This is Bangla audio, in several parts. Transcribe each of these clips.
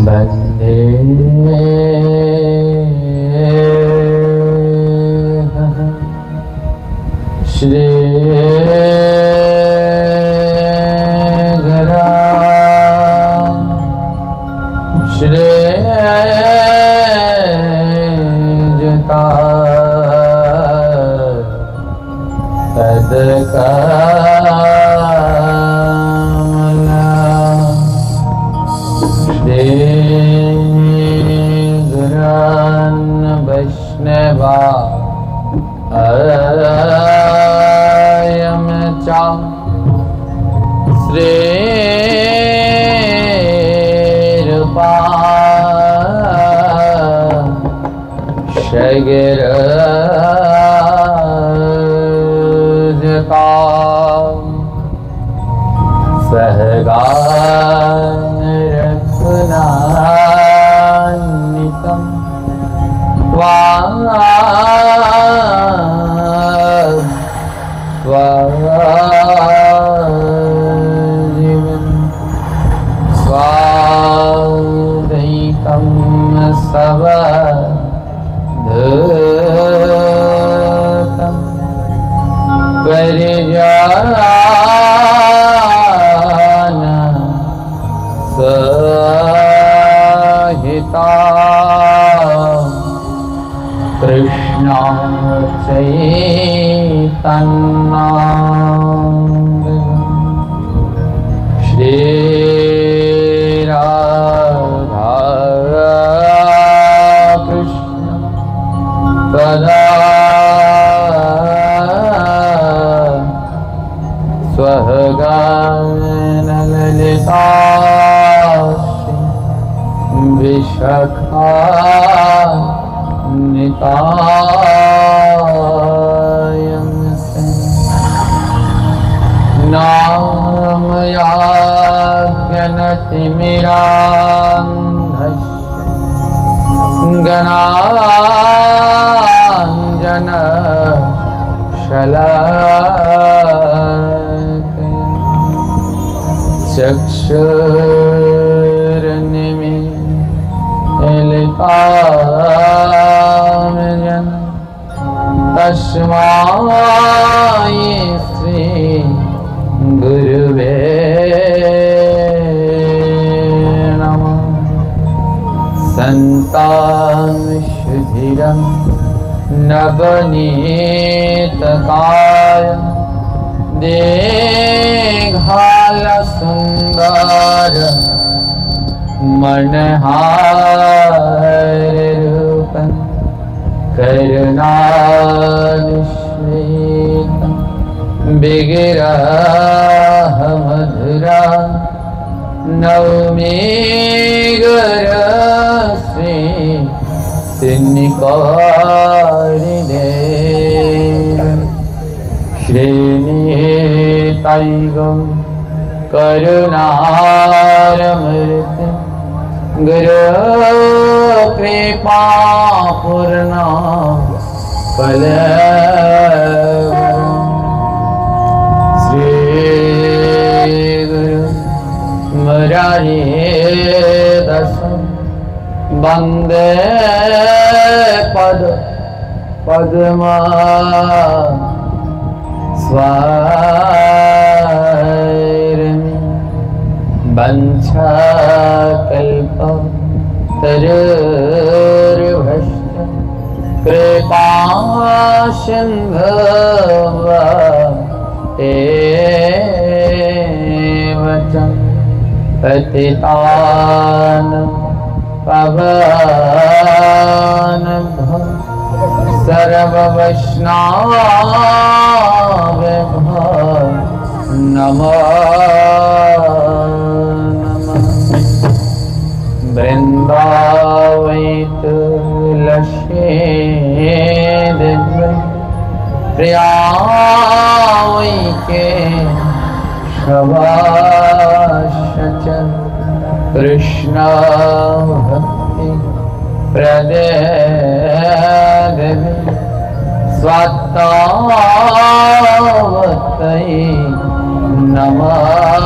वन्दे श्री श्रीजुता तदकमला श्रीगुरान् वैष्णवा आर्यं च श्रीरूपा शगिरजका सहगानरघुनान्वितं स्वादैकं सवधूतं परिजान सहिता कृष्ण चैतन्य श्री राधा कृष्ण सदा स्वगानललिता विशाखा नितायं नामयाज्ञनतिमिरान्धस्य गणाञ्जनशलाकया चक्षुर्निमीलितां तस्मै श्री गुरुवे नमः। सन्तां शुधिरं नवनीतकाय देहालसुन्दर मनहाररूपं करुणानिश्रितं विग्रहमधुरा नौमि गुरुश्री श्रीनिकारिदेव श्रीनिताइगं करुणारमृत गुरुकृपा पूर्णा श्रीगुरु मुरारी दासं वन्दे पद्मा स्वामिनि वञ्चाकल्पतरुर्भश्च कृपा सिन्धुः एव च पतितानां पावनेभ्यो सर्ववैष्णवेभ्यो नमो नमः। वृन्दावै तुलसी देवी प्रिया वै केशवाश्च कृष्ण भक्ति प्रदे देवी स्वात्तवत्यै नमः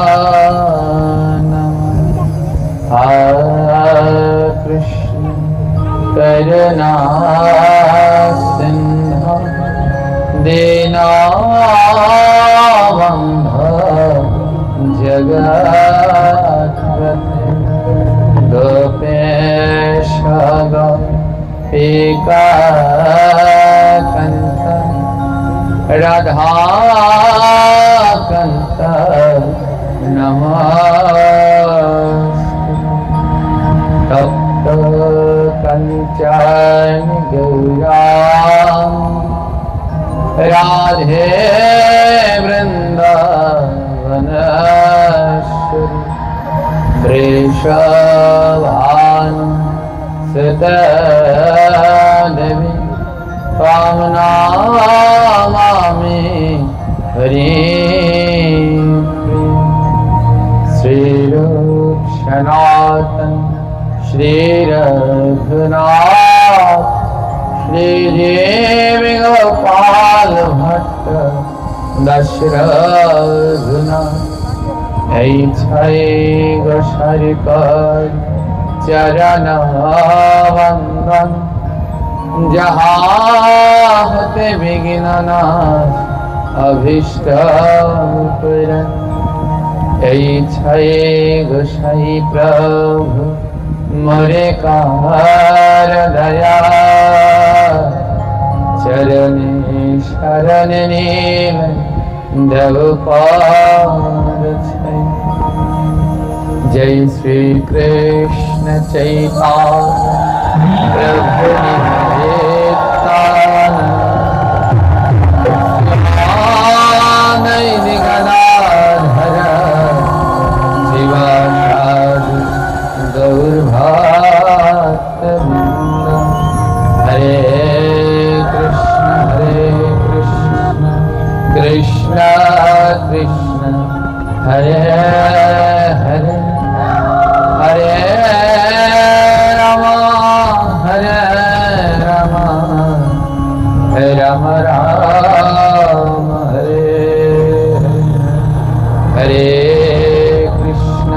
नमः। कृष्ण करुणा सिंधु दीनबंधु जगत्पते गोपेश गोपिकाकंठ राधाकांत नमस्ते तप्त कंचन गौरांगी राधे वृंदावनेश्वरी वृषभानुसुते देवी त्वां नमामि हरिं श्रीरूप सनातन श्री रघुनाथ श्रीदेव गोपाल भट्ट दशरघुनाथ गोसारिकर चरण वंदन जहाँ होते विघ्ननाश अभीष्ट पूरन गोसाई प्रभु मोरे कार दया चरणे शरण नील देव पार जय श्री कृष्ण चैतन्य प्रभु नित्यानंद गदाधर शिवासादि गौरभक्तवृंद हरे कृष्ण कृष्ण कृष्ण हरे हरे हरे राम राम राम हरे हरे कृष्ण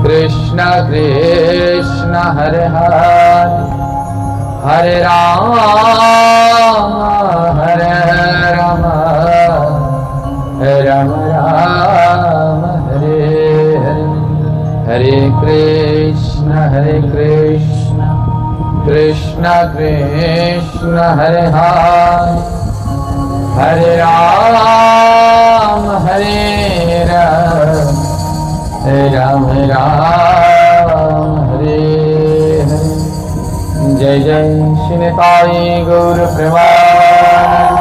कृष्ण कृष्ण हरे हरे हरे राम राम राम हरे हरे हरे कृष्ण कृष्ण कृष्ण हरे हरे हरे राम राम हरे हरे जय जय श्री निताई गौर प्रेमानंद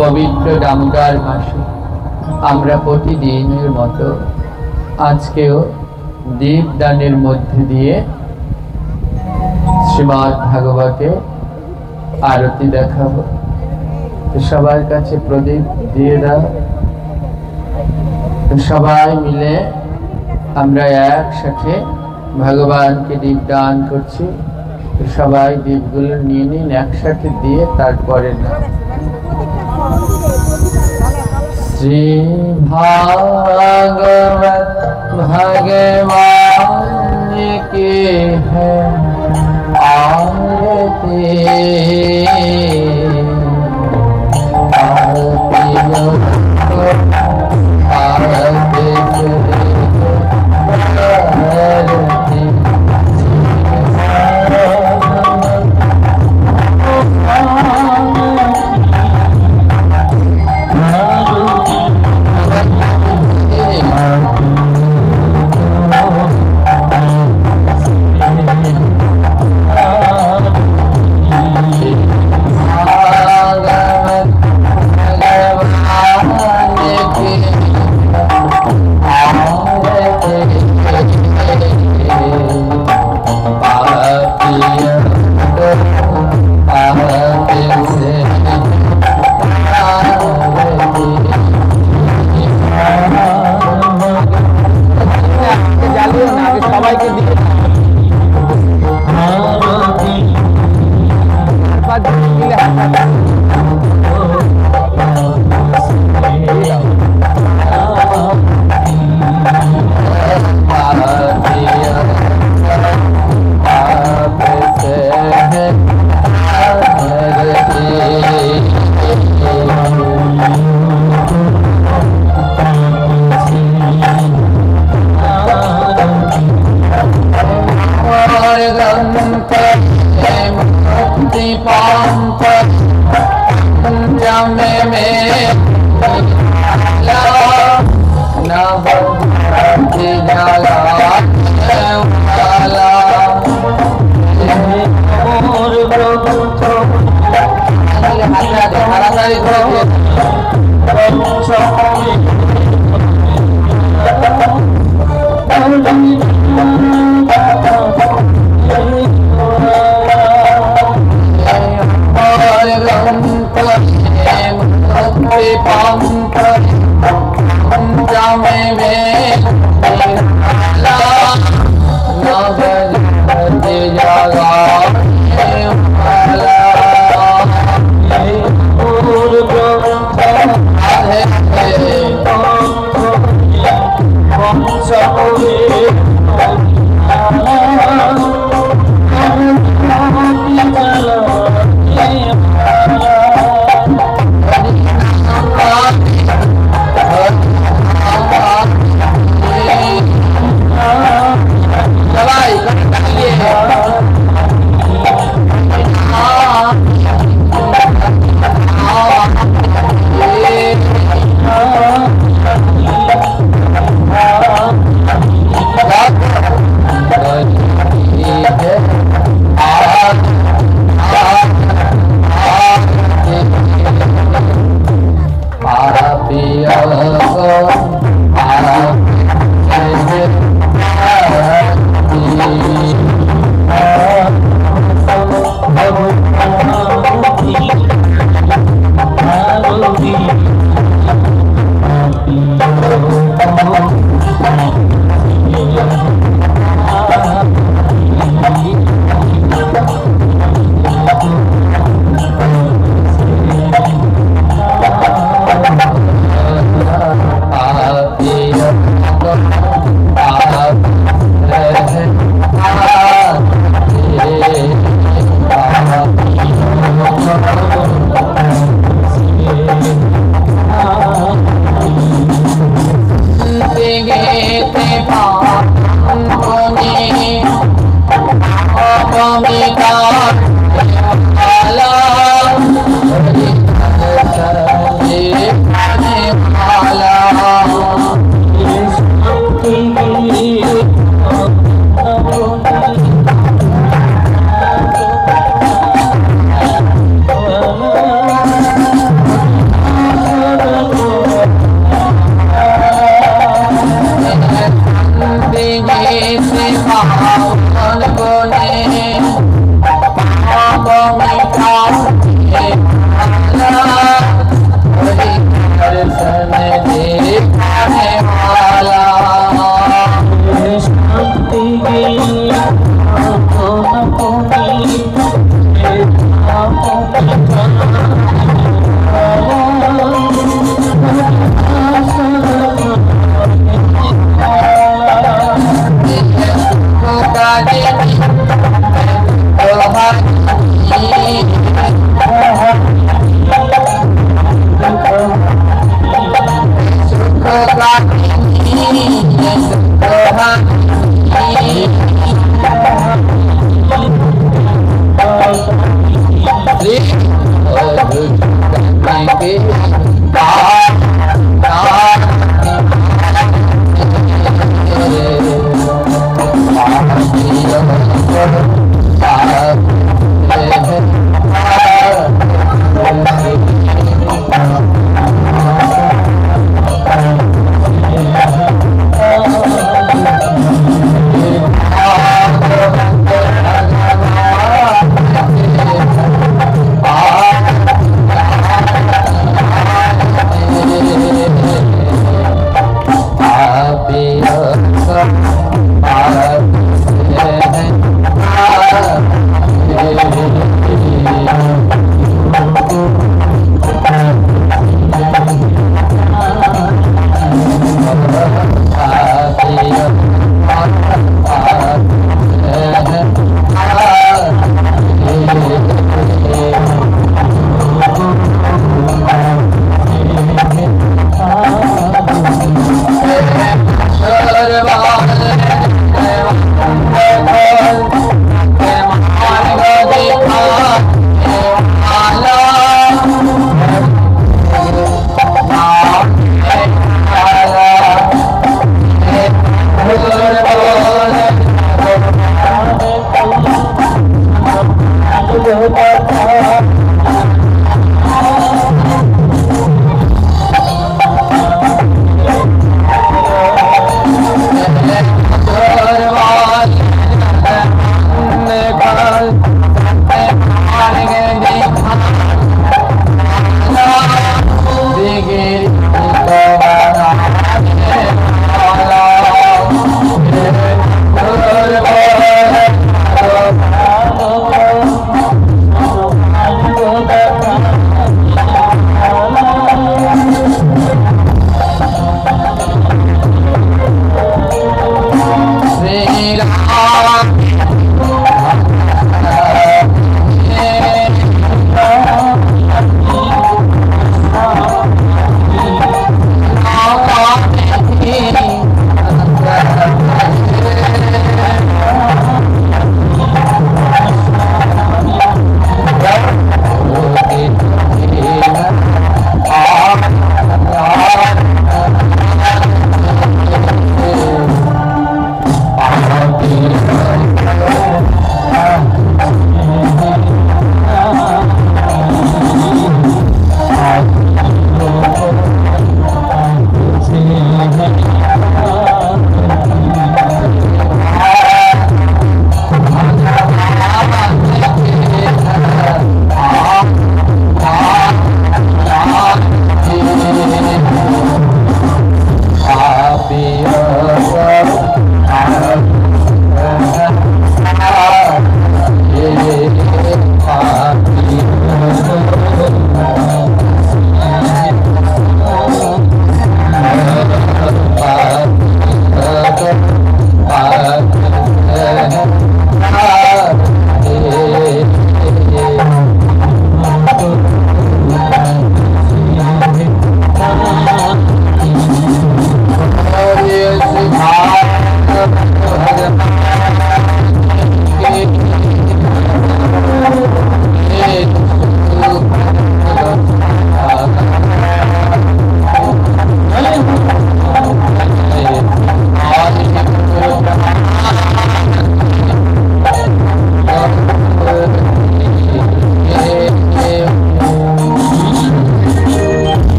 पवित्र दामोदर मासे आमरा प्रतिदिनेर मतो आजकेও दीपदानेर मध्य दिए श्रीमद् भागवते आरती देखाबो। तो सबार काछे प्रदीप दिए दाओ। तो सबाई मिले आमरा एकसाथे भगवान के दीपदान करछि। तो सबाई दीपगुलो निये निन एकसाथे दिए तारपरे ना श्री भागवत भगवान की है आरती मुक्ति पांत जम में नव जाला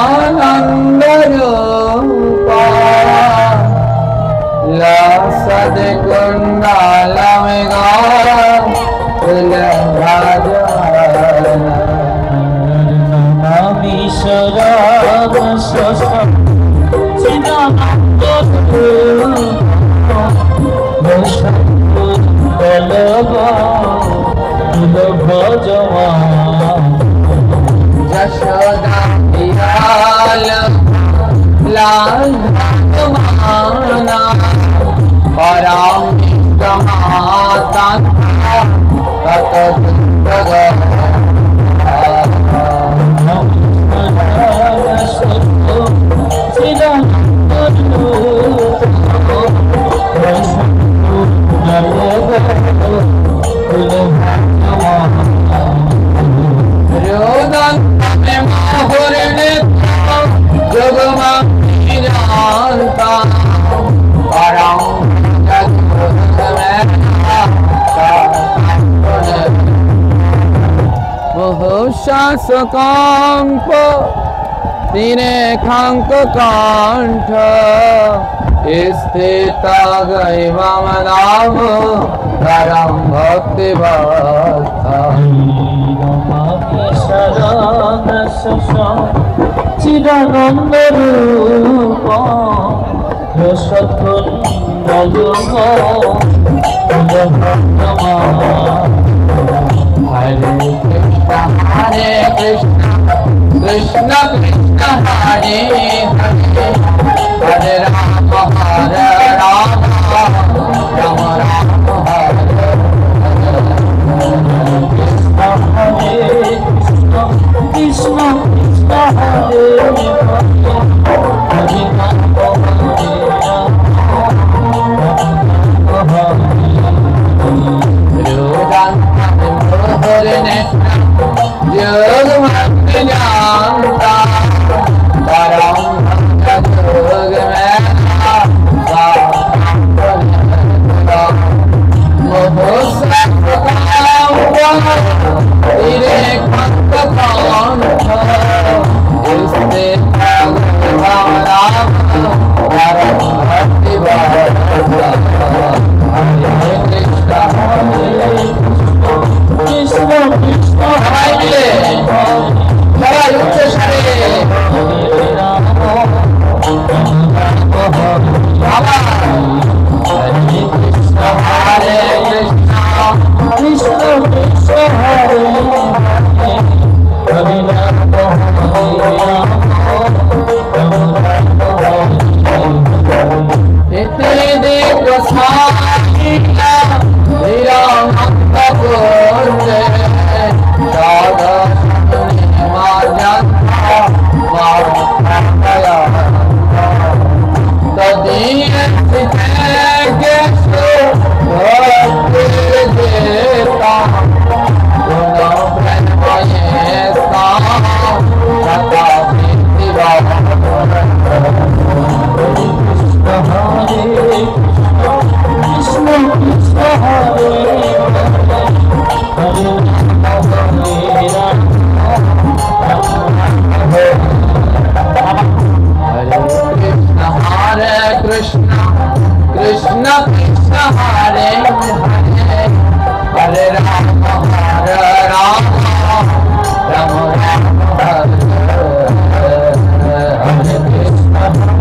आनंद रूपा लसद कुंडलम गौर नमामि शरणं शरणं चिदानंद यशोदा लाल माना माता शासकांक तीने खांक कांठ स्थित गई मम नाम परम भक्ति चिदानंद रूप हरे कृष्ण कृष्ण कृष्ण हरे हरे हरे राम राम राम हरे कृष्ण कृष्ण कृष्ण हरे हरे योग भक्ति जानता परम भक्त योग में तेरे भक्त कौन इससे परम भक्ति हरे कृष्ण कृष्ण हरे सवाई उच्च शरे हरे कृष्ण कृष्ण कृष्ण हरे हरे इतने देखो साईया हीरा भक्त बोलते राधा कृष्ण कृष्ण हरे हरे हरे राम राम राम हरे हरे कृष्ण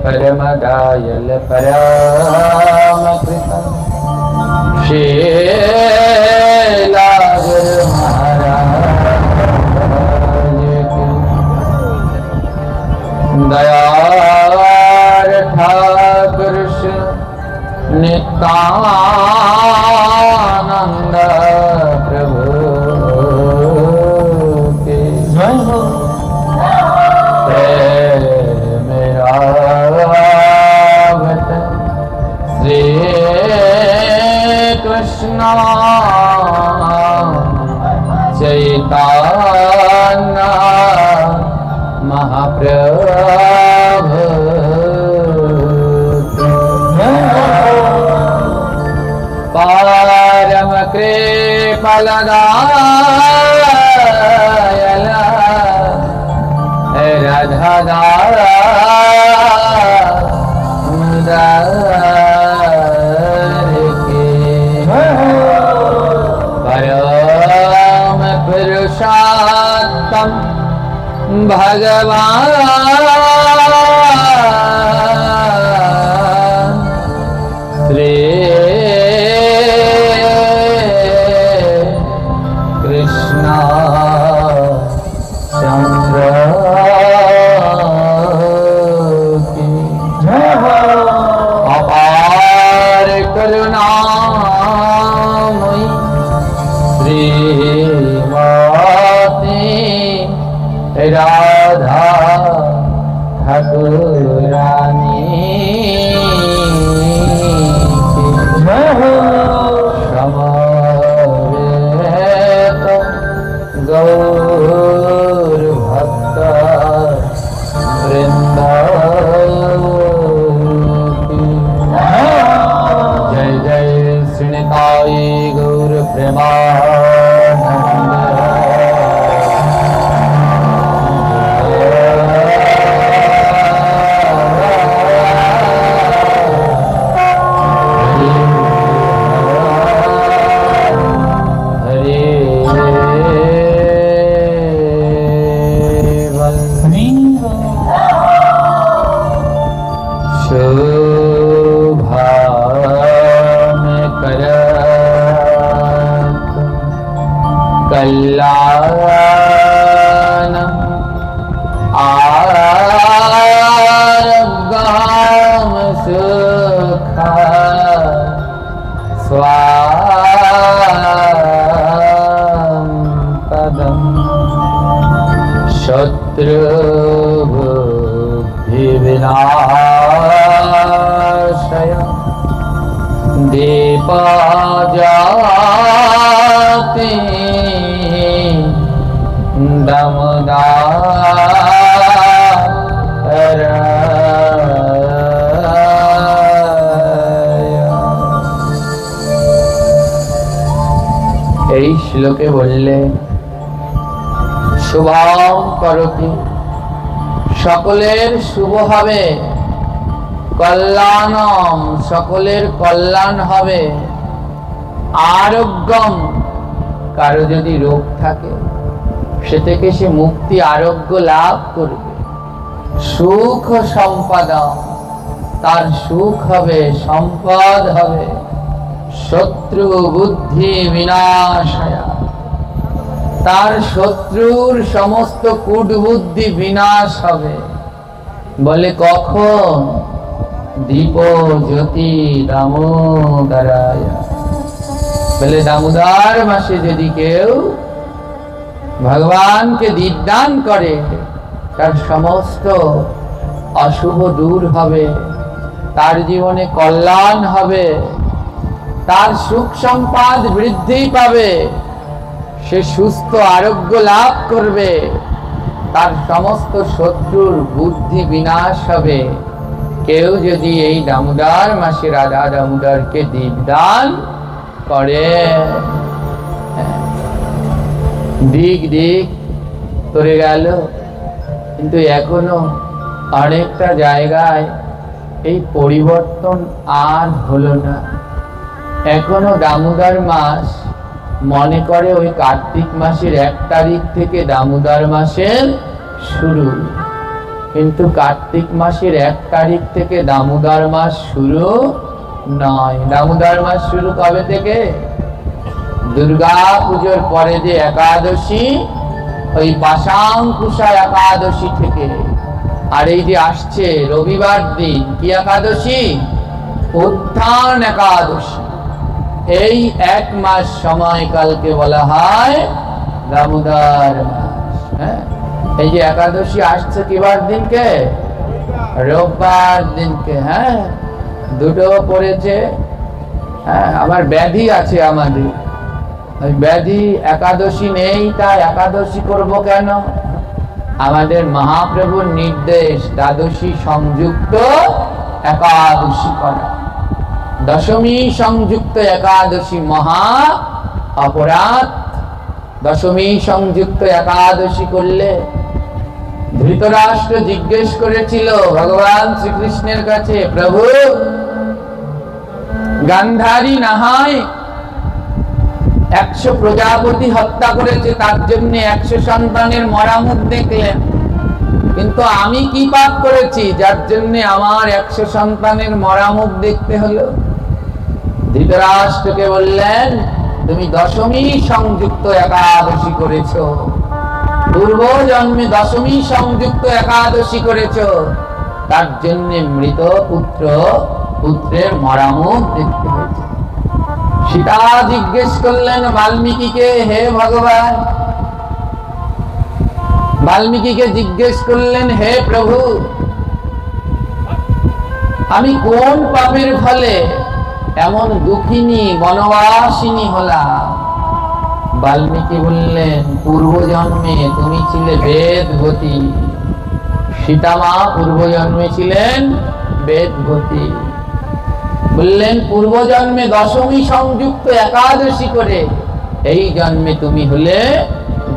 परमदायल परामकृतं श्रीला गुरु महाराज की दयार ठाकुर नित्यानंद प्रभु के जय हो। श्री कृष्ण चैतन्य महाप्रभु परम कृपालदायल राधादारा परम पुरुषोत्तम भगवान श्री कृष्ण चंद्र की अपार करुणामयी श्रीमती राधा ठाकुरानी समवेत गौर भक्त वृंद जय जय श्रीनिताई गौर प्रेमानंद শত্রুবুদ্ধি বিনাশায় দীপজাতি এই শ্লোকে বললে শুভম করতি, সকলের শুভ হবে, কল্যাণম, সকলের কল্যাণ হবে, আরোগ্যম, কারো যদি রোগ থাকে সে থেকে সে মুক্তি আরোগ্য লাভ করবে, সুখ সম্পদম, তার সুখ হবে, সম্পদ হবে, শত্রু বুদ্ধি বিনাশায়, তার শত্রুর সমস্ত কূটবুদ্ধি বিনাশ হবে। বলে কখন? দীপ জ্যোতি দামোদরায়, বলে দামোদর মাসে যদি কেউ ভগবানকে দীপদান করে তার সমস্ত অশুভ দূর হবে, তার জীবনে কল্যাণ হবে, তার সুখ সম্পদ বৃদ্ধি পাবে, সে সুস্থ আরোগ্য লাভ করবে, তার সমস্ত শত্রুর বুদ্ধি বিনাশ হবে। কেউ যদি এই দামোদর মাসে রাধা দামোদরকে দীপদান করে, দিক দিক করে গেল। কিন্তু এখনো অনেকটা জায়গায় এই পরিবর্তন আর হলো না। এখনো দামোদর মাস মনে করে ওই কার্তিক মাসের 1 তারিখ থেকে দামোদর মাসের শুরু, কিন্তু কার্তিক মাসের 1 তারিখ থেকে দামোদর মাস শুরু নয়। দামোদর মাস শুরু কবে থেকে? দুর্গা পুজোর পরে যে একাদশী, ওই পাশাঙ্কুশা একাদশী থেকে। আর এই যে আসছে রবিবার দিন, কি একাদশী? উত্থান একাদশী। এই 1 মাস সময়কালকে বলা হয় দামোদর মাস। হ্যাঁ, এই যে একাদশী আসছে কিবার দিনকে? রোববার দিনকে। হ্যাঁ, দুটো পড়েছে। হ্যাঁ, আবার ব্যাধি আছে আমাদের, ওই ব্যাধি একাদশী নেই, তা একাদশী করব কেন? আমাদের মহাপ্রভুর নির্দেশ দ্বাদশী সংযুক্ত একাদশী করা। দশমী সংযুক্ত একাদশী মহা অপরাধ। দশমী সংযুক্ত একাদশী করলে ধৃতরাষ্ট্র জিজ্ঞেস করেছিল ভগবান শ্রীকৃষ্ণের কাছে, প্রভু গান্ধারী নাহায় 100 প্রজাপতি হত্যা করেছে, তার জন্য 100 সন্তানের মরামুখ দেখলেন, কিন্তু আমি কি পাপ করেছি যার জন্য আমার 100 সন্তানের মরামুখ দেখতে হলো? ধৃতরাষ্ট্রকে বললেন, তুমি দশমী সংযুক্ত একাদশী করেছো, পূর্ব জন্মে দশমী সংযুক্ত একাদশী করেছো, তার জন্য মৃত পুত্রের মরামুখ দেখতে হয়েছে। সীতা জিজ্ঞেস করলেন বাল্মীকিকে, হে ভগবান, বাল্মীকিকে জিজ্ঞেস করলেন, হে প্রভু, আমি কোন পাপের ফলে এমন দুঃখিনী বনবাসিনী হলাম? বাল্মীকি বললেন, পূর্ব জন্মে তুমি ছিলে বেদবতী। সীতামা পূর্ব জন্মে ছিলেন বেদবতী। বললেন, পূর্ব জন্মে দশমী সংযুক্ত একাদশী করে এই জন্মে তুমি হলে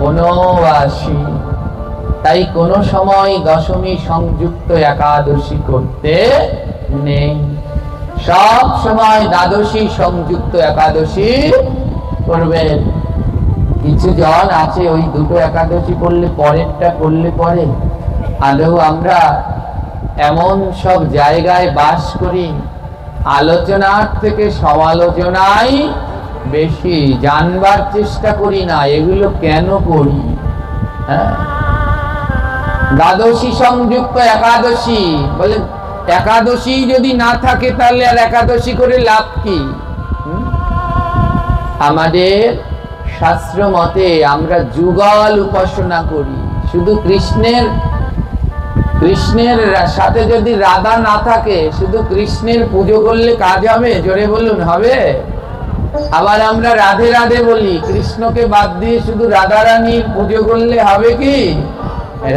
বনবাসী। তাই কোন সময় দশমী সংযুক্ত একাদশী করতে নেই, সব সময় দ্বাদশী সংযুক্ত একাদশী করবেন। কিছু জন আছে ওই দুটো একাদশী করলে পরেরটা করলে পরে। আদৌ আমরা এমন সব জায়গায় বাস করি, আলোচনার থেকে সমালোচনাই বেশি, জানবার চেষ্টা করি না এগুলো কেন করি। হ্যাঁ, দ্বাদশী সংযুক্ত একাদশী বলে, একাদশী যদি না থাকে তাহলে আর একাদশী করে লাভ কি? আমাদের শাস্ত্র মতে আমরা যুগল উপাসনা করি, শুধু কৃষ্ণের সাথে যদি রাধা না থাকে, শুধু কৃষ্ণের পুজো করলে কাজ হবে? জোরে বলুন, হবে? আবার আমরা রাধে রাধে বলি, কৃষ্ণকে বাদ দিয়ে শুধু রাধা রানীর পুজো করলে হবে কি?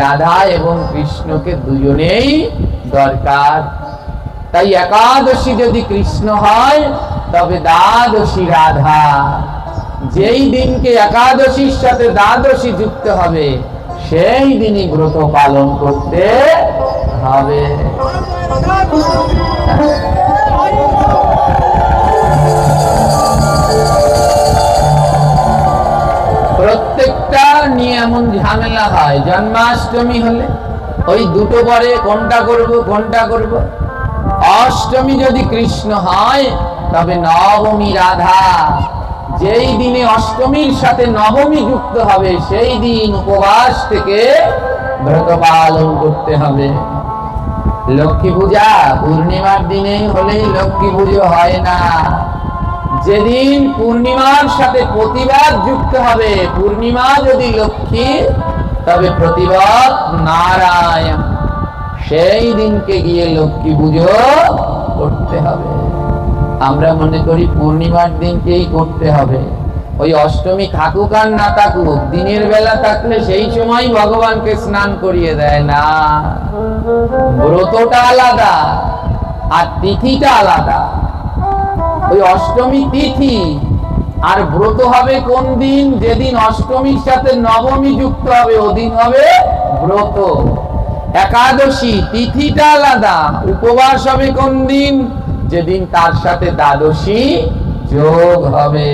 রাধা এবং কৃষ্ণকে দুজনেই দরকার। তাই একাদশী যদি কৃষ্ণ হয় তবে দ্বাদশী রাধা। যেই দিনকে একাদশীর সাথে দ্বাদশী যুক্ত হবে সেই দিনই ব্রত পালন করতে হবে। প্রত্যেকটা নিয়ে এমন ঝামেলা হয়। জন্মাষ্টমী হলে ওই দুটো পরে কোনটা করব। অষ্টমী যদি কৃষ্ণ হয় তবে নবমী রাধা। যেই দিনে অষ্টমীর সাথে নবমী যুক্ত হবে সেই দিন উপবাস থেকে ব্রত পালন করতে হবে। লক্ষ্মী পূজা পূর্ণিমার দিনে হলেই লক্ষ্মী পুজো হয় না। যেদিন পূর্ণিমার সাথে প্রতিবাদ যুক্ত হবে, পূর্ণিমা যদি লক্ষ্মী তবে প্রতিবাদ নারায়ণ, সেই দিনকে গিয়ে লক্ষ্মী পুজো করতে হবে। আমরা মনে করি পূর্ণিমার দিনকেই করতে হবে। ওই অষ্টমী থাকুক আর না থাকুক, দিনের বেলা থাকলে সেই সময় ভগবানকে স্নান করিয়ে দেয় না। ব্রতটা আলাদা আর তিথিটা আলাদা। ওই অষ্টমী তিথি আর ব্রত হবে কোন দিন? যেদিন অষ্টমীর সাথে নবমী যুক্ত হবে ওদিন হবে ব্রত। একাদশী তিথিটা আলাদা, উপবাস হবে কোন দিন? যেদিন তার সাথে দ্বাদশী যোগ হবে।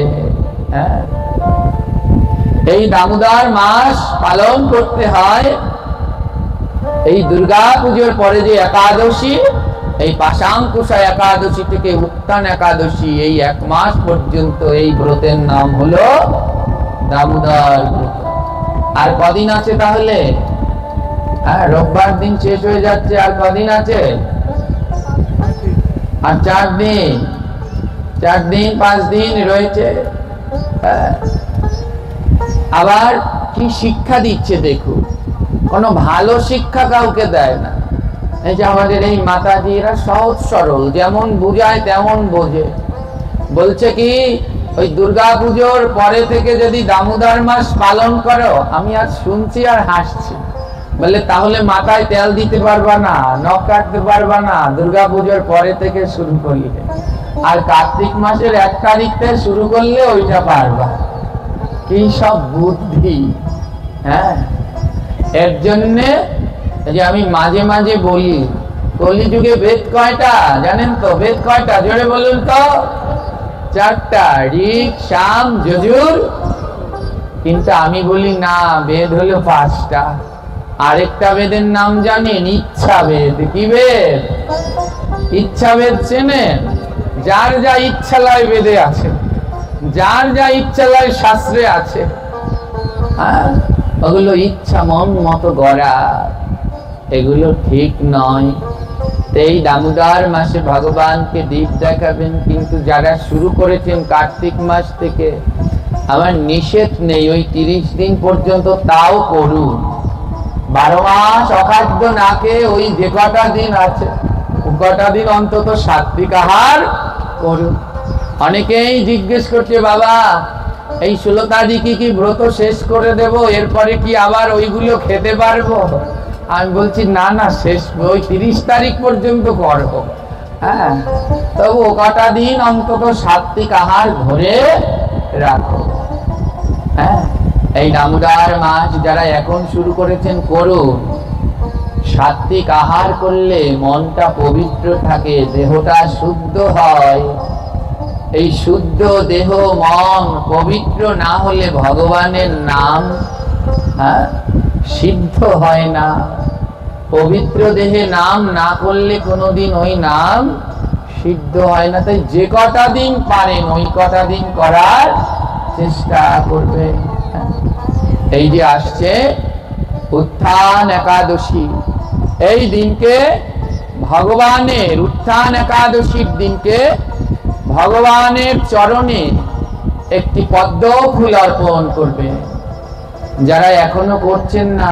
এই দামোদর মাস পালন করতে হয়। এই দুর্গা পুজোর পরে যে একাদশী, এই পাশাঙ্কুশা একাদশী থেকে উত্থান একাদশী, এই এক মাস পর্যন্ত এই ব্রতের নাম হলো দামোদর ব্রত। আর কদিন আছে তাহলে? রোববার দিন শেষ হয়ে যাচ্ছে, আর কদিন আছে? আর 4 দিন 5 দিন রয়েছে। আবার কি শিক্ষা দিচ্ছে দেখুন, কোনো ভালো শিক্ষা কাউকে দেয় না। এই যে আমাদের এই মাতাজিরা সহজ সরল, যেমন বুঝায় তেমন বোঝে। বলছে কি, ওই দুর্গা পুজোর পরে থেকে যদি দামোদর মাস পালন করো, আমি আজ শুনছি আর হাসছি। বলে তাহলে মাথায় তেল দিতে পারবা না, নখ কাটতে পারবা না, দুর্গা পুজোর পরে থেকে শুরু করলে। আর কার্তিক মাসের 1 তারিখ থেকে শুরু করলে ওইটা পারবা। কি সব বুদ্ধি! এর জন্যে যে আমি মাঝে মাঝে বলি, কলিযুগে বেদ কয়টা জানেন তো? বেদ কয়টা জোরে বলুন তো? 4টা, ঋক, সাম, যজুর। কিন্তু আমি বলি না, বেদ হলো 5টা। আরেকটা বেদের নাম জানেন? ইচ্ছা বেদ। কি বেদ? ইচ্ছা বেদ চেনেন? যার যা ইচ্ছালয় বেদে আছে, যার যা ইচ্ছালয় শাস্ত্রে আছে। ওগুলো ইচ্ছা মন মতো গড়া, এগুলো ঠিক নয়। এই দামোদর মাসে ভগবানকে দীপ দেখাবেন, কিন্তু যারা শুরু করেছেন কার্তিক মাস থেকে, আমার নিষেধ নেই, ওই 30 দিন পর্যন্ত তাও করুন। 12 মাস অখাদ্য না খেয়ে ওই যে কটা দিন আছে, কটা দিন অন্তত সাত্বিক আহার করুন। অনেকেই জিজ্ঞেস করছে, বাবা এই 16 তারিখে কি ব্রত শেষ করে দেব, এরপরে কি আবার ওইগুলো খেতে পারবো? আমি বলছি না না, শেষ ওই 30 তারিখ পর্যন্ত করবো। তবু কটা দিন অন্তত সাত্বিক আহার ধরে রাখো। এই দামোদর মাস যারা এখন শুরু করেছেন করুন। সাত্বিক আহার করলে মনটা পবিত্র থাকে, দেহটা শুদ্ধ হয়। এই শুদ্ধ দেহ মন পবিত্র না হলে ভগবানের নাম সিদ্ধ হয় না। পবিত্র দেহে নাম না করলে কোনোদিন ওই নাম সিদ্ধ হয় না। তাই যে কটা দিন পারেন ওই কটা দিন করার চেষ্টা করবেন। এই যে আসছে উত্থান একাদশী, এই দিনকে ভগবানের, উত্থান একাদশীর দিনকে ভগবানের চরণে একটি পদ্ম ফুল অর্পণ করবে। যারা এখনো করছেন না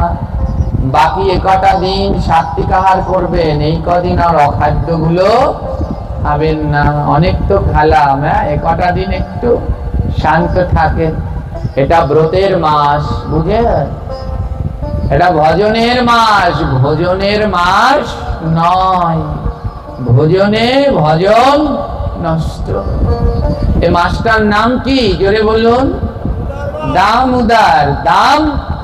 বাকি একটা দিন সাত্বিক আহার করবেন, এই কদিন আর অখাদ্যগুলো খাবেন না। অনেক তো খেলাম, একটা দিন একটু শান্ত থাকেন। এটা ব্রতের মাস, বুঝে? এটা ভজনের মাস, ভোজনের মাস নয়। ভোজনে ভজন নষ্ট। এই মাসটার নাম কি জোরে বলুন? দাম উদার। দাম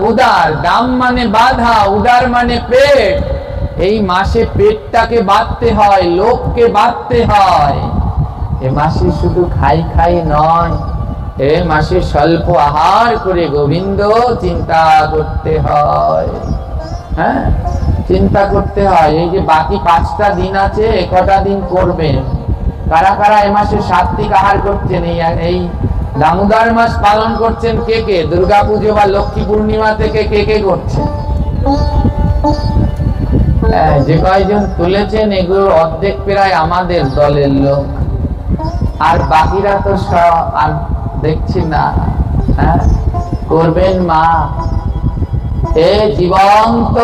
উদার, দাম মানে বাধা, উদার মানে পেট। এই মাসে পেটটাকে বাঁধতে হয়, লোককে বাঁধতে হয়। এ মাসে শুধু খাই খাই নয়, এ মাসে স্বল্প আহার করে গোবিন্দ চিন্তা করতে হয়। হ্যাঁ, চিন্তা করতে হয়। এই যে বাকি 5টা দিন আছে, একটা দিন করবেন। কারা কারা এ মাসে সাত্বিক আহার করছেন? এই দামোদর মাস পালন করছেন কে কে? দুর্গা পুজো বা লক্ষ্মী পূর্ণিমা থেকে কে কে করছেন? যে কয়জন তুলেছেন এগুলো অর্ধেক প্রায় আমাদের দলের লোক, আর বাকিরা তো আর দেখছি না। করবেন মা। এ জীবন্ত,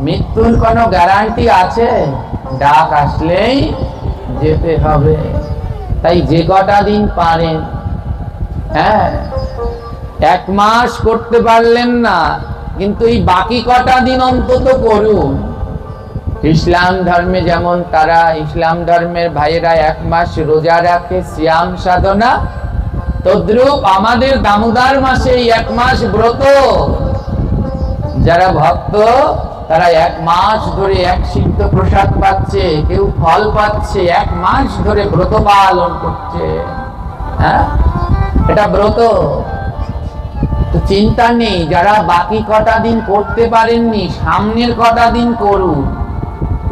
মৃত্যুর কোনো গ্যারান্টি আছে? ডাক আসলেই যেতে হবে। তাই যে কটা দিন পারেন, 1 মাস করতে পারলেন না, কিন্তু এই বাকি কটা দিন অন্তত করুন। ইসলাম ধর্মে যেমন তারা, ইসলাম ধর্মের ভাইয়েরা 1 মাস রোজা রাখে, সিয়াম সাধনা, তদ্রূপ আমাদের দামোদর মাসে 1 মাস ব্রত। যারা ভক্ত তারা 1 মাস ধরে 1 সিদ্ধ প্রসাদ পাচ্ছে, কেউ ফল পাচ্ছে, 1 মাস ধরে ব্রত পালন করছে। এটা ব্রত। তো চিন্তা নেই, যারা বাকি কটা দিন করতে পারেননি সামনের কটা দিন করুন।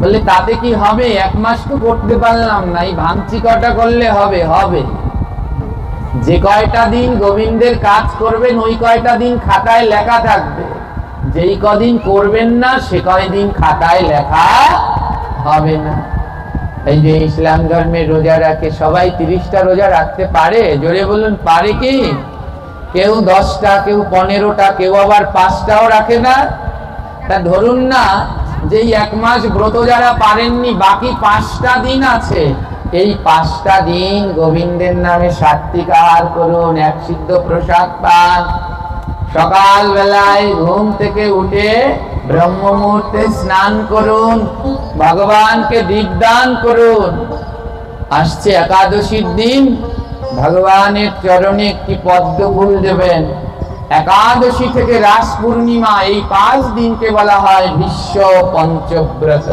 বললে তাতে কি হবে? 1 মাস তো করতে পারলাম না, এই ভাঙচি কটা করলে হবে? হবে। যে কয়টা দিন গোবিন্দের কাজ করবেন ওই কয়টা দিন খাতায় লেখা থাকবে, যেই কদিন করবেন না সে কয়দিন খাতায় লেখা হবে না। এই যে ইসলাম ধর্মে রোজা রাখে, সবাই 30টা রোজা রাখতে পারে? জোরে বলুন, পারে কি? কেউ 10টা, কেউ 15টা, কেউ আবার 5টাও রাখে না। তা ধরুন না যে 1 মাস ব্রত যারা পারেননি, বাকি 5টা দিন আছে, এই 5টা দিন গোবিন্দের নামে সাত্বিক আহার করুন, 1 সিদ্ধ প্রসাদ পান। সকাল বেলায় ঘুম থেকে উঠে ব্রহ্ম মুহূর্তে স্নান করুন, ভগবানকে দীপদান করুন। আসছে একাদশীর দিন, ভগবানের চরণে একটি পদ্ম ফুল দেবেন। একাদশী থেকে রাস পূর্ণিমা, এই 5 দিনকে বলা হয় বিশ্ব পঞ্চব্রত।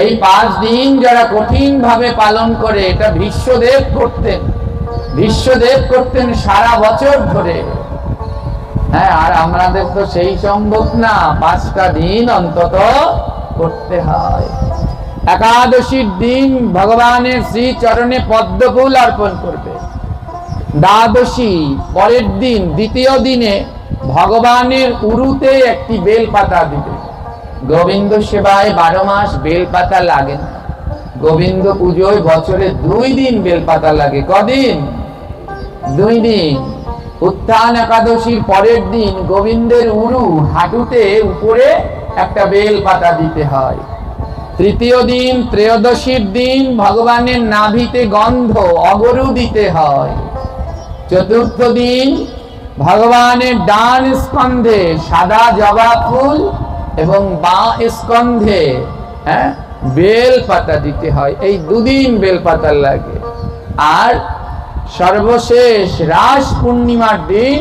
এই 5 দিন যারা কঠিন ভাবে পালন করে, এটা বিশ্বদেব করতেন। বিশ্বদেব করতেন সারা বছর ধরে। আর আমাদের তো সেই সম্ভব না, 5টা দিন অন্তত করতে হয়। একাদশীর দিন ভগবানের শ্রী চরণে পদ্ম ফুল অর্পণ করবে। দ্বাদশী পরের দিন, দ্বিতীয় দিনে ভগবানের উরুতে একটি বেলপাতা দিবে। গোবিন্দ সেবায় 12 মাস বেলপাতা লাগে না, গোবিন্দ পুজোয় বছরে 2 দিন বেলপাতা লাগে। কদিন? 2 দিন। উত্থান একাদশীর পরের দিন গোবিন্দের উরু হাঁটুতে উপরে একটা বেলপাতা দিতে হয়। তৃতীয় দিন ত্রয়োদশীর দিন ভগবানের নাভিতে গন্ধ অগরু দিতে হয়। চতুর্থ দিন ভগবানের ডান স্কন্ধে সাদা জবা ফুল এবং বাঁ স্কন্ধে বেল পাতা দিতে হয়। এই 2 দিন বেল পাতা লাগে। আর সর্বশেষ রাস পূর্ণিমার দিন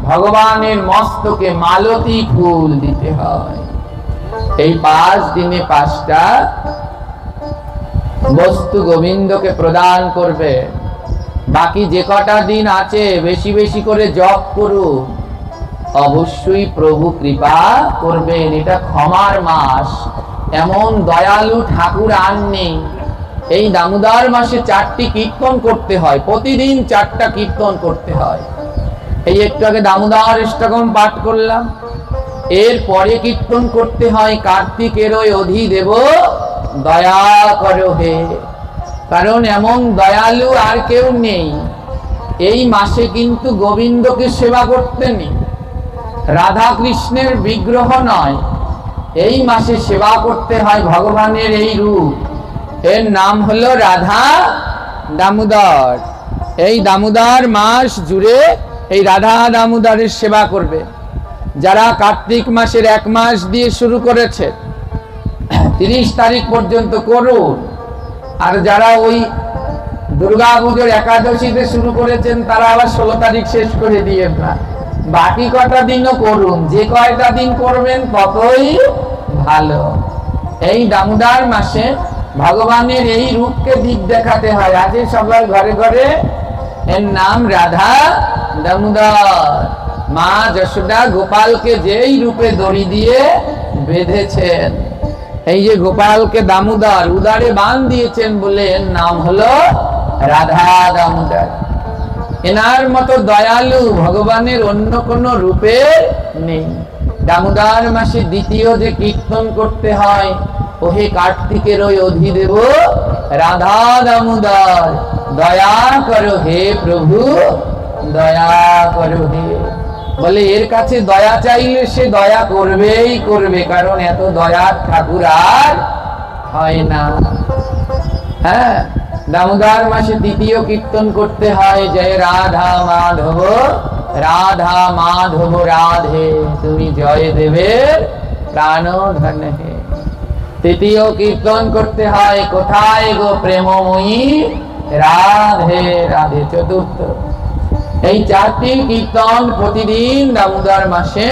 ভগবানের মস্তকে মালতী ফুল দিতে হয়। এই 5 দিনে 5টা বস্তু গোবিন্দকে প্রদান করবে। বাকি যে কটা দিন আছে বেশি বেশি করে জপ করুন, অবশ্যই প্রভু কৃপা করবেন। এটা ক্ষমার মাস, এমন দয়ালু ঠাকুর আর নেই। এই দামোদর মাসে 4টি কীর্তন করতে হয়, প্রতিদিন 4টা কীর্তন করতে হয়। এই একটু আগে দামোদর অষ্টকম পাঠ করলাম, এর পরে কীর্তন করতে হয় কার্তিকের ওই অধি দেব দয়া করো হে। কারণ এমন দয়ালু আর কেউ নেই। এই মাসে কিন্তু গোবিন্দকে সেবা করতে নেই, রাধা কৃষ্ণের বিগ্রহ নয়, এই মাসে সেবা করতে হয় ভগবানের এই রূপ, এর নাম হলো রাধা দামোদর। এই দামোদর মাস জুড়ে এই রাধা দামোদরের সেবা করবে। যারা কার্তিক মাসের 1 মাস দিয়ে শুরু করেছে 30 তারিখ পর্যন্ত করুন, আর যারা ওই দুর্গা পুজোর একাদশীতে শুরু করেছেন তারা আবার 16 তারিখ শেষ করে দিয়ে না, বাকি কটা দিনও করুন, যে কয়টা দিন করবেন ততই ভালো। এই দামোদর মাসে ভগবানের এই রূপকে দীপ দেখাতে হয়। আজ সবার ঘরে ঘরে এর নাম রাধা দামোদর। মা যশোদা গোপালকে যেই রূপে দড়ি দিয়ে বেঁধেছেন, এই যে গোপালকে দামোদর উদারে বান দিয়েছেন বলে এর নাম হলো রাধা দামোদর। এনার মতো দয়ালু ভগবানের অন্য কোন রূপে নেই। দামোদর মাসে দ্বিতীয় যে কীর্তন করতে হয়, ওহে কার্তিকের ওই অধিদেব রাধা দামোদর, দয়া করো হে প্রভু, দয়া করো হে। বলে এর কাছে দয়া চাইলে সে দয়া করবেই করবে, কারণ এত দয়ার ঠাকুর আর হয় না। হ্যাঁ, দামোদর মাসে তৃতীয় কীর্তন করতে হয়, জয় রাধা মাধব, রাধা মাধব রাধে, তুমি জয় দেবের প্রাণ ধন হে। তৃতীয় কীর্তন করতে হয়, কোথায় গো প্রেমময়ী রাধে রাধে। চতুর্থ, এই 4টি কীর্তন প্রতিদিন দামোদর মাসে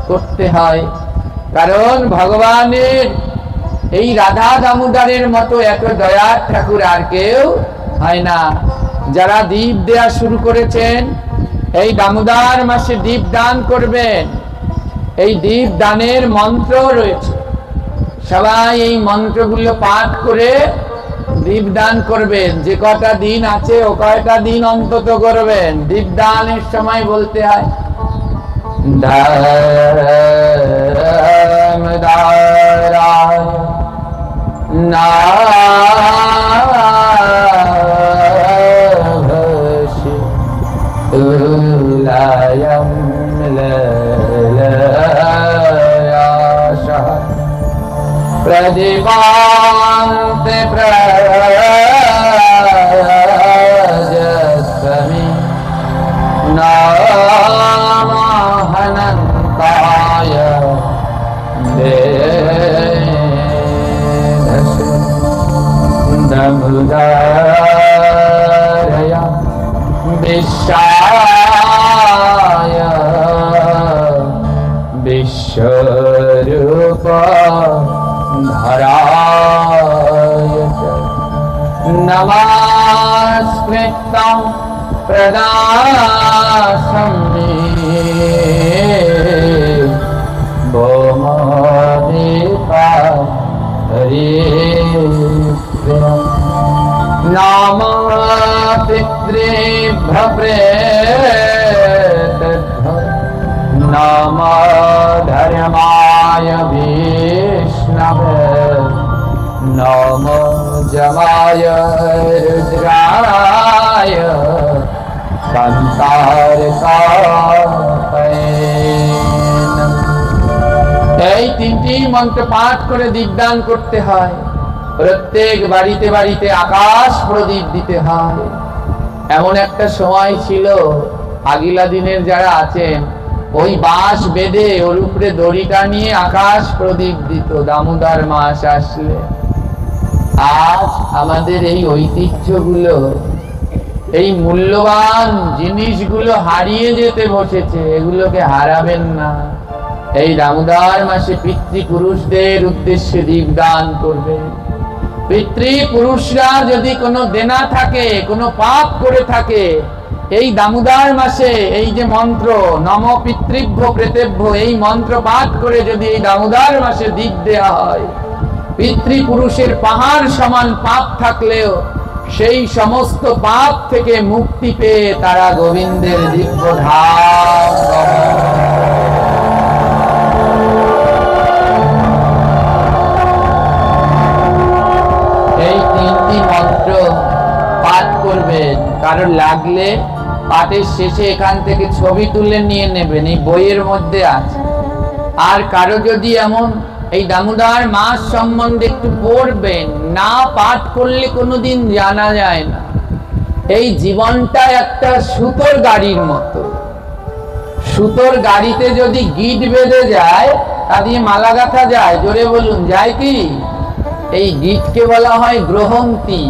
করতে হয়, কারণ ভগবানের এই রাধা দামোদরের মতো এত দয়ার ঠাকুর আর কেউ হয় না। যারা দীপ দেয়া শুরু করেছেন, এই দামোদর মাসে দীপ দান করবেন। এই দীপ দানের মন্ত্র রয়েছে, সবাই এই মন্ত্রগুলো পাঠ করে দীপ দান করবেন। যে কটা দিন আছে ও কয়টা দিন অন্তত করবেন। দীপ দানের সময় বলতে হয় দামোদরায় নাভসি তুলায়ম ললয়াশঃ প্রদীপান্তে প্রজস্বমি নামহনন্তায় দেধসি দামোদরয়া বিশ্বায় বিশ্বরূপ ধরায় নমস্কৃত্যং প্রদাসমি ভৌমদীপা হরি নাম পিতৃভ্য প্রেতভ্য নাম ধর্মায় বিষ্ণবে নাম যমায় রুদ্রায় সন্তারকায়। এই 3টি মন্ত্র পাঠ করে দীপদান করতে হয়। প্রত্যেক বাড়িতে বাড়িতে আকাশ প্রদীপ দিতে হয়। এমন একটা সময় ছিল, আগিলা দিনের যারা আছেন, ওই বাঁশ বেঁধে ওর উপরে দড়িটা নিয়ে আকাশ প্রদীপ দিত দামোদর মাস আসলে। আজ আমাদের এই ঐতিহ্যগুলো, এই মূল্যবান জিনিসগুলো হারিয়ে যেতে বসেছে, এগুলোকে হারাবেন না। এই দামোদর মাসে পিতৃপুরুষদের উদ্দেশ্যে দীপদান করবেন। পিতৃপুরুষরা যদি কোনো দেনা থাকে, কোনো পাপ করে থাকে, এই দামোদর মাসে এই যে মন্ত্র নম পিতৃভ্য প্রেতেভ্য, এই মন্ত্র পাঠ করে যদি এই দামোদর মাসে দীপ দেয়া হয়, পিতৃপুরুষের পাহাড় সমান পাপ থাকলেও সেই সমস্ত পাপ থেকে মুক্তি পেয়ে তারা গোবিন্দের দিব্য ধাম। এই 3টি মন্ত্র পাঠ করবেন। কারণ লাগলে পাঠের শেষে এখান থেকে ছবি তুলে নিয়ে নেবেন, এই বইয়ের মধ্যে আছে। আর কারো যদি এমন এই দামোদর মাস সম্বন্ধে একটু পড়বেন, না পাঠ করলে কোনোদিন জানা যায় না। এই জীবনটা একটা সুতোর গাড়ির মতো। সুতোর গাড়িতে যদি গিট বেঁধে যায়, তা দিয়ে মালা গাঁথা যায়, জোরে বলুন যায় কি? এই গিটকে বলা হয় গ্রহন্তি।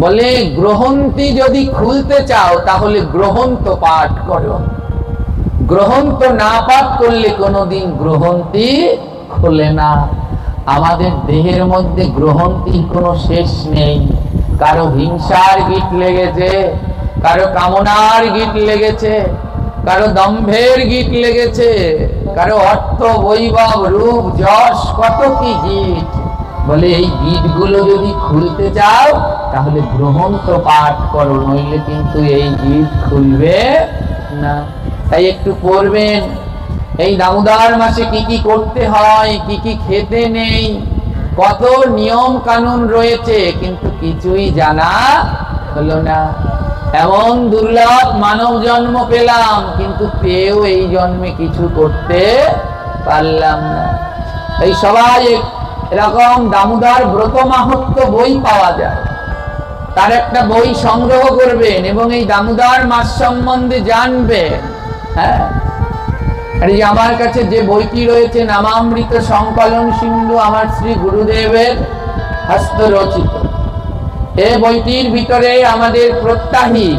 বলে গ্রহন্তি যদি খুলতে চাও তাহলে গ্রহন্ত পাঠ করো, গ্রহন্ত না পাঠ করলে কোনোদিন গ্রহন্তি খোলে না। আমাদের দেহের মধ্যে গ্রহন্তির কোনো শেষ নেই। কারো হিংসার গিট লেগেছে, কারো কামনার গিট লেগেছে, কারো দম্ভের গিট লেগেছে, কারো অর্থ বৈভব রূপ যশ কত কি গিট। বলে এই গিটগুলো যদি খুলতে চাও তাহলে গ্রহন্ত পাঠ করো, নইলে কিন্তু এই গিট খুলবে না। তাই একটু পড়বেন এই দামোদর মাসে কি কি করতে হয়, কি কি খেতে নেই, কত নিয়ম কানুন রয়েছে, কিন্তু কিছুই জানা হলো না। এমন দুর্লভ মানব জন্ম পেলাম, কিন্তু পেয়েও এই জন্মে কিছু করতে পারলাম না। এই সবাই এরকম দামোদর ব্রত মাহাত্ম্য বই পাওয়া যায়, তার একটা বই সংগ্রহ করবেন এবং এই দামোদর মাস সম্বন্ধে জানবেন। হ্যাঁ, এই আমার কাছে যে বইটি রয়েছে নামামৃত সংকলন সিন্ধু, আমার শ্রী গুরুদেবের হস্তরচিত, এই বইটির ভিতরে আমাদের প্রত্যাহী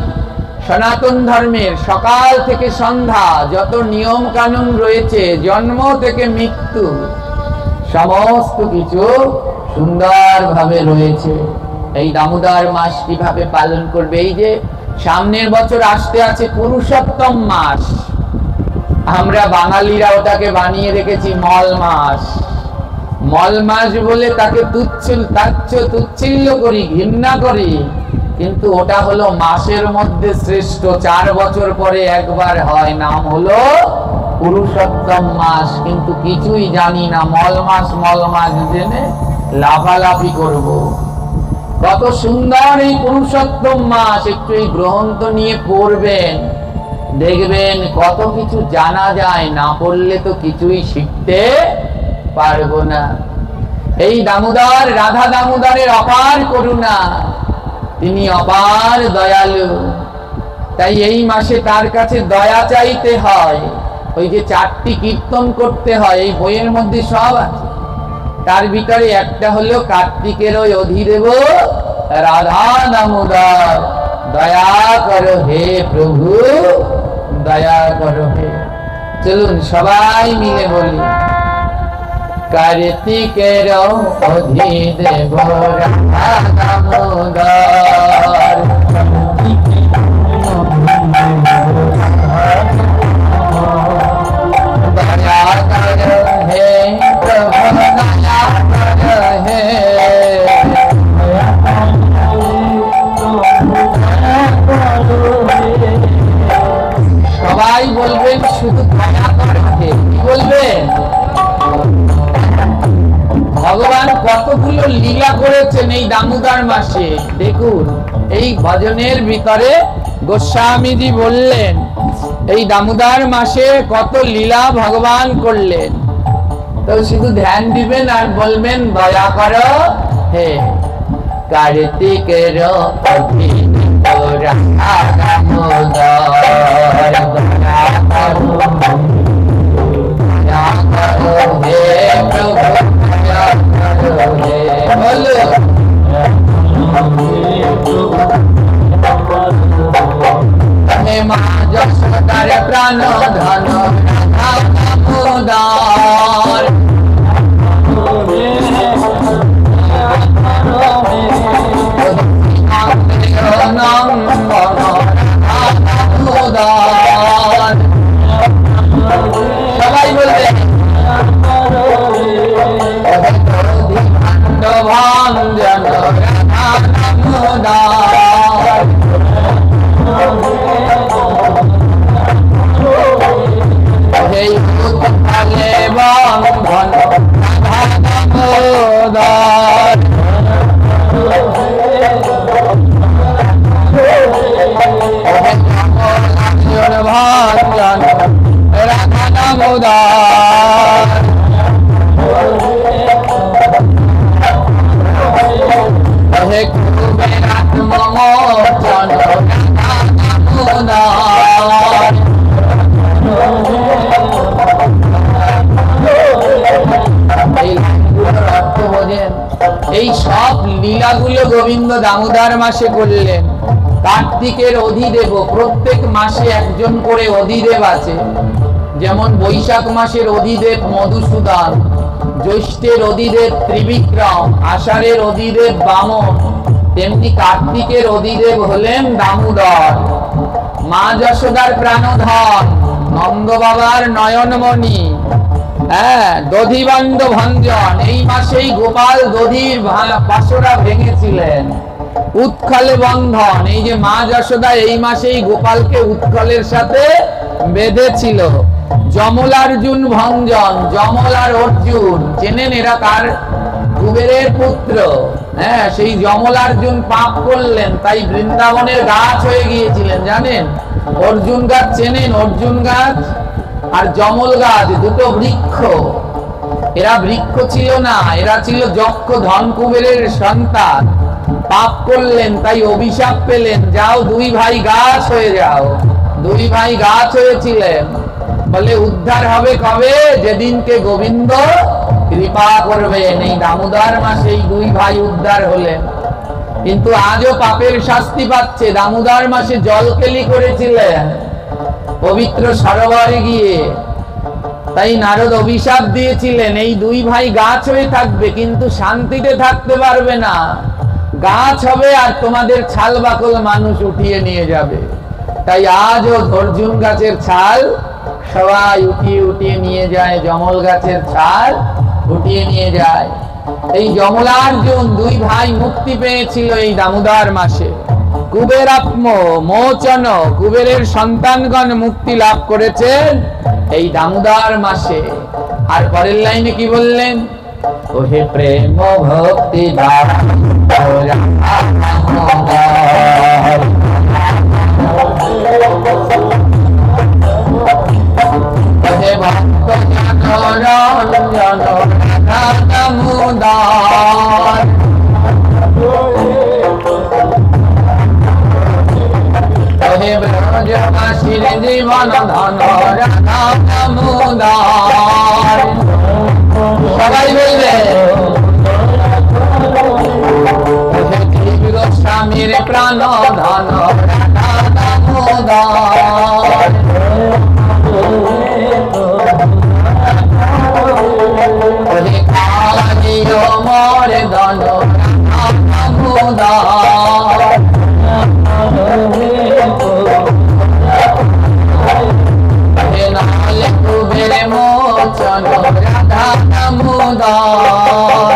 সনাতন ধর্মের সকাল থেকে সন্ধ্যা যত নিয়ম কানুন রয়েছে, জন্ম থেকে মৃত্যু, সমস্ত কিছু সুন্দরভাবে রয়েছে। এই দামোদর মাস কিভাবে পালন করবে, এই যে সামনের বছর আসতে আছে পুরুষোত্তম মাস, আমরা বাঙালিরা ওটাকে বানিয়ে রেখেছি মল মাস। মল মাস বলে তাকে তুচ্ছিল্য করি, ঘৃণা করি, কিন্তু ওটা হলো মাসের মধ্যে শ্রেষ্ঠ। 4 বছর পরে একবার হয়, নাম হলো পুরুষোত্তম মাস। কিন্তু কিছুই জানি না, মল মাস জেনে লাফালাফি করব। কত সুন্দর এই পুরুষোত্তম মাস, একটু এই গ্রন্থ নিয়ে পড়বেন, দেখবেন কত কিছু জানা যায়। না পড়লে তো কিছুই শিখতে পারবো না। এই দামোদর, রাধা দামোদরের অপার করুণা, তিনি অপার দয়ালু। তাই এই মাসে তার কাছে দয়া চাইতে হয়। ওই যে 4টি কীর্তন করতে হয়, এই বইয়ের মধ্যে সব আছে। তার ভিতরে একটা হলো কার্তিকের ওই অধিদেব রাধা দামোদর, দয়া করো হে প্রভু, দয়া করো হে। চলুন সবাই মিলে বলি, কার্তিকের অধিদেব রাধা দামোদর, দয়া করো হে প্রভু, দয়া করো হে। সবাই বলবেন শুধু দয়া করো হে, কি বলবেন? ভগবান কতগুলো লীলা করেছেন এই দামোদর মাসে। দেখুন এই ভজনের ভিতরে গোস্বামীজি বললেন এই দামোদর মাসে কত লীলা ভগবান করলেন। তো শুধু ধ্যান দিবেন আর বলবেন দয়া করো হে। কার্তিকের অধিদেব রাধা দামোদর, দয়া করো হে প্রভু, দয়া করো হে। বলো হে মা যশোদার প্রাণ ধন রাধা দামোদর, সবাই বলবে ভঞ্জন রাধা দামোদর, হে উৎপলে বন্ধন রাধা দামোদর, রঞ্জন রাধা দামোদর। হে কুবেরাত্মমোচন রাধা দামোদর। এই সব লীলাগুলো গোবিন্দ দামোদর মাসে করলেন। কার্তিকের অধিদেব, প্রত্যেক মাসে একজন করে অধিদেব আছে। যেমন বৈশাখ মাসের অধিদেব মধুসূদন, জ্যৈষ্ঠের অধিদেব ত্রিবিক্রম, আষাঢ়ের অধিদেব বামন, তেমনি কার্তিকের অধিদেব হলেন দামোদর। মা যশোদার প্রাণধন, নন্দ বাবার নয়নমণি, দধিবন্ধ ভঞ্জন। এই মাসেই গোপাল দধির বাসরা ভেঙেছিলেন। উৎকলে বন্ধন, এই যে মা যশোদা এই মাসেই গোপালকে উৎকলের সাথে বেঁধেছিল। যমলার্জুন ভঞ্জন, যমল আর অর্জুন চেনেন, এরা কার? কুবেরের পুত্র। সেই যমলার্জুন পাপ করলেন, তাই বৃন্দাবনের গাছ হয়ে গিয়েছিলেন, জানেন? অর্জুন গাছ চেনেন? অর্জুন গাছ আর যমল গাছ দুটো বৃক্ষ। এরা বৃক্ষ ছিল না, এরা ছিল যক্ষ ধন কুবেরের সন্তান। পাপ করলেন, তাই অভিশাপ পেলেন, যাও দুই ভাই গাছ হয়ে যাও। দুই ভাই গাছ হয়েছিলেন, বলে উদ্ধার হবে কবে? যেদিনকে গোবিন্দ কৃপা করবেন। এই দামোদর মাসে এই দুই ভাই উদ্ধার হলেন। কিন্তু আজও পাপের শাস্তি পাচ্ছে। দামোদর মাসে জলকেলি করেছিলেন পবিত্র সরোবরে গিয়ে, তাই নারদ অভিশাপ দিয়েছিলেন এই দুই ভাই গাছ হয়ে থাকবে, কিন্তু শান্তিতে থাকতে পারবে না। গাছ হবে আর তোমাদের ছাল বাকল মানুষ উঠিয়ে নিয়ে যাবে। তাই আজও অর্জুন গাছের ছাল সবাই উঠিয়ে উঠিয়ে নিয়ে যায়, যমল গাছের ছাল উঠিয়ে নিয়ে যায়। এই যমলার্জুন দুই ভাই মুক্তি পেয়েছিল এই দামোদর মাসে। কুবেরাত্ম মোচন, কুবেরের সন্তানগণ মুক্তি লাভ করেছেন এই দামোদর মাসে। আর পরের লাইনে কি বললেন? ওহে প্রেম ভক্তি ওহে ভক্ত রঞ্জন রাধা দামোদর। ওহে ব্রজবাসীর জীবন ধন রাধা দামোদর। সবাই বলবে গোস্বামীর প্রাণ ধন রাধা দামোদর। মোরে ধন রাধা দামোদর। কুবের মোচন রাধা দামোদর।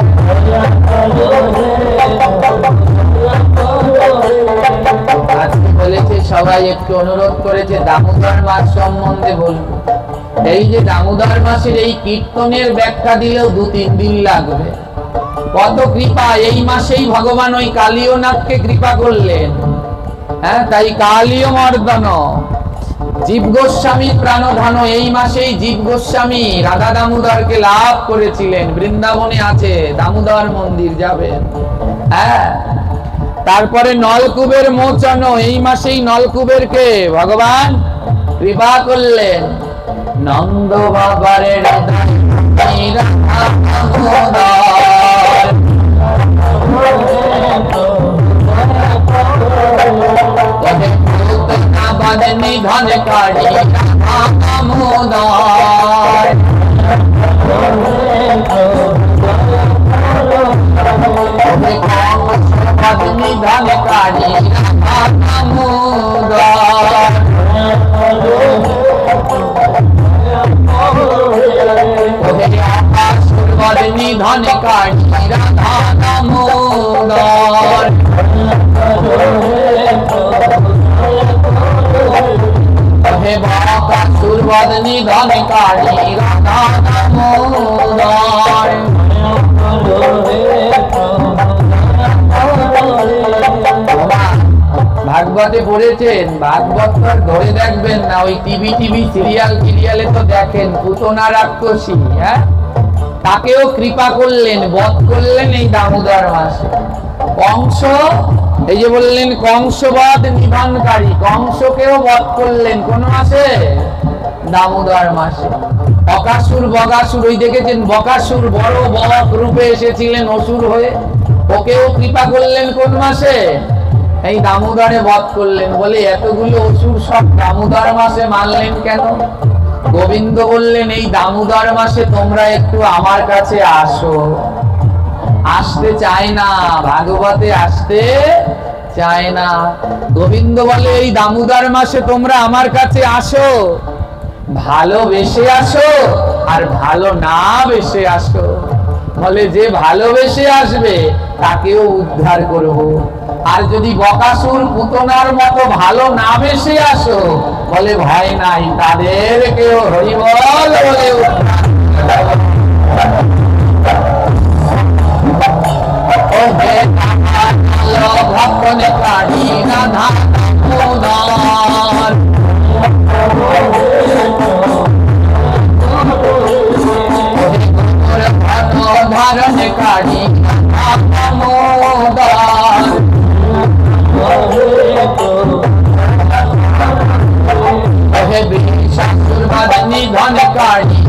আজকে বলেছে সবাই একটু অনুরোধ করেছে দামোদর মাস সম্বন্ধে বলবো। এই যে দামোদর মাসের এই কীর্তনের ব্যাখ্যা দিলেও 2-3 দিন লাগবে। কত কৃপা! এই মাসেই ভগবান ওই কালীয়নাথকে কৃপা করলেন। তাই কালীয় মর্দন জীব গোস্বামী প্রাণধন, এই মাসেই জীব গোস্বামী রাধা দামোদরকে লাভ করেছিলেন। বৃন্দাবনে আছে দামোদর মন্দির, যাবেন। তারপরে নলকূবের মোচন, এই মাসেই নলকূবেরকে ভগবান কৃপা করলেন। নন্দ বাবার রাধা দামোদর। নিধন কারি রাধা দামোদর। নিধন কারি রাধা দামোদর। নিধন কারি রাধা দামোদর। হে বাকাসুর বদনি ধন কারি রাধা দামোদর। ভাগবতে করেছেন, ভাগবত ধরে দেখবেন না, ওই টিভি সিরিয়ালে তো দেখেন পুতনা রাক্ষসী, হ্যাঁ, তাকেও কৃপা করলেন, বধ করলেন এই দামোদর মাসে। কংস, এই যে বললেন কংসবধ নিধনকারী, কংসকেও বধ করলেন কোন মাসে? দামোদর মাসে। বকাসুর বগাসুর, ওই দেখেছেন বকাসুর বড় বক রূপে এসেছিলেন অসুর হয়ে, ওকেও কৃপা করলেন কোন মাসে? এই দামোদরে বধ করলেন। বলে এতগুলো অসুর সব দামোদর মাসে মারলেন কেন? গোবিন্দ বললেন এই দামোদর মাসে তোমরা একটু আমার কাছে আসো। আসতে চায় না, ভাগবতে আসতে চায় না। গোবিন্দ বলে এই দামোদর মাসে তোমরা আমার কাছে আসো, ভালোবেসে আসো আর ভালো না বেসে আসো। বলে যে ভালোবেসে আসবে তাকেও উদ্ধার করব, আর যদি বকাসুর পুতনার মতো ভালো না বেসে আসো, বলে ভয় নাই, তাদেরকেও হরিবল বলে উদ্ধার। ভক্তনে কাঢ়ি রাধা দামোদর, ধারণ কাঢ়ি দামোদর, হে বীরশাসুর বধ নিধন কাঢ়ি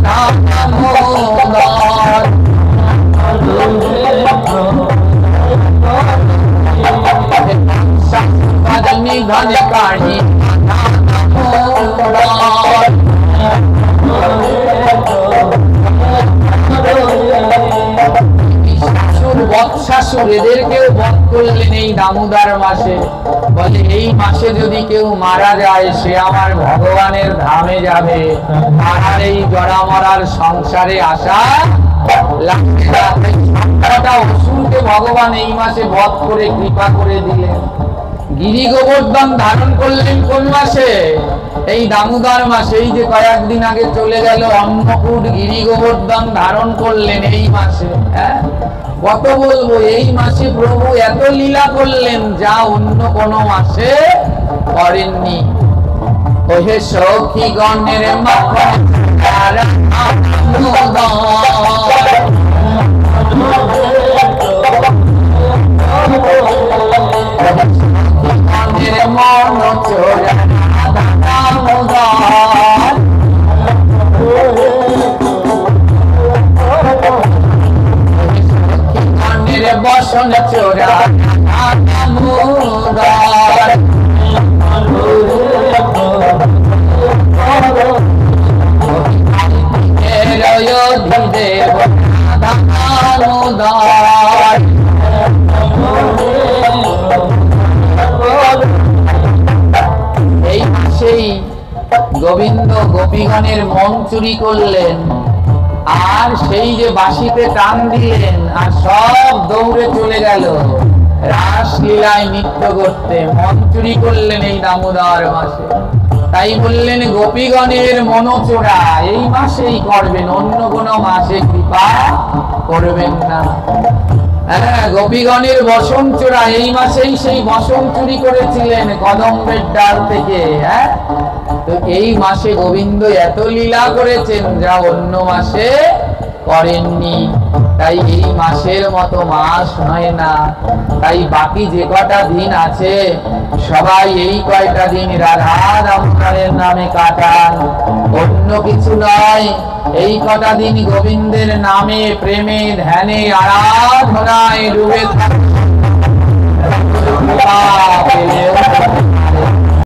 দামোদর, নিধন কাঢ়ি বৎসাসুর, এদেরকেও বধ করলেন এই দামোদর মাসে। বলে এই মাসে যদি কেউ মারা যায় সে আমার ভগবানের ধামে যাবে, আর এই জরা মরার সংসারে আসা লাগবে না। অসুরকে ভগবান এই মাসে বধ করে কৃপা করে দিলেন। গিরি গোবর্ধন ধারণ করলেন কোন মাসে? এই দামোদর মাসে। এই যে কয়েকদিন আগে চলে গেল অন্নকূট, গিরি গোবর্ধন ধারণ করলেন এই মাসে। হ্যাঁ, কত বলবো, এই মাসে প্রভু এত লীলা করলেন যা অন্য কোন মাসে করেননি। ওহে সখী গণের মাখন মন চোরা দামোদর, বসন চোরা দামোদর, অধিদেব দামোদর, এই মাসেই গোবিন্দ গোপীগণের মন চুরি করলেন, আর সেই যে বাঁশিতে টান দিলেন আর সব দৌড়ে চলে গেল রাসলীলায় নৃত্য করতে। মন চুরি করলেন এই দামোদর মাসে। তাই বললেন গোপীগণের মনোচোরা এই মাসেই করবেন, অন্য কোন মাসে কৃপা করবেন না। হ্যাঁ, গোপীগণের বসন চোরা এই মাসেই সেই বসন চুরি করেছিলেন কদম্বের ডাল থেকে। হ্যাঁ, তো এই মাসে গোবিন্দ এত লীলা করেছেন যা অন্য মাসে করেননি। তাই এই মাসের মতো মাস হয় না। তাই বাকি যে কটা দিন আছে সবাই এই কয়টা দিন রাধা দামোদরের নামে কাটান, অন্য কিছু নয়। এই কটা দিন গোবিন্দের নামে প্রেমে ধ্যানে আরাধনায় ডুবে থাকুন।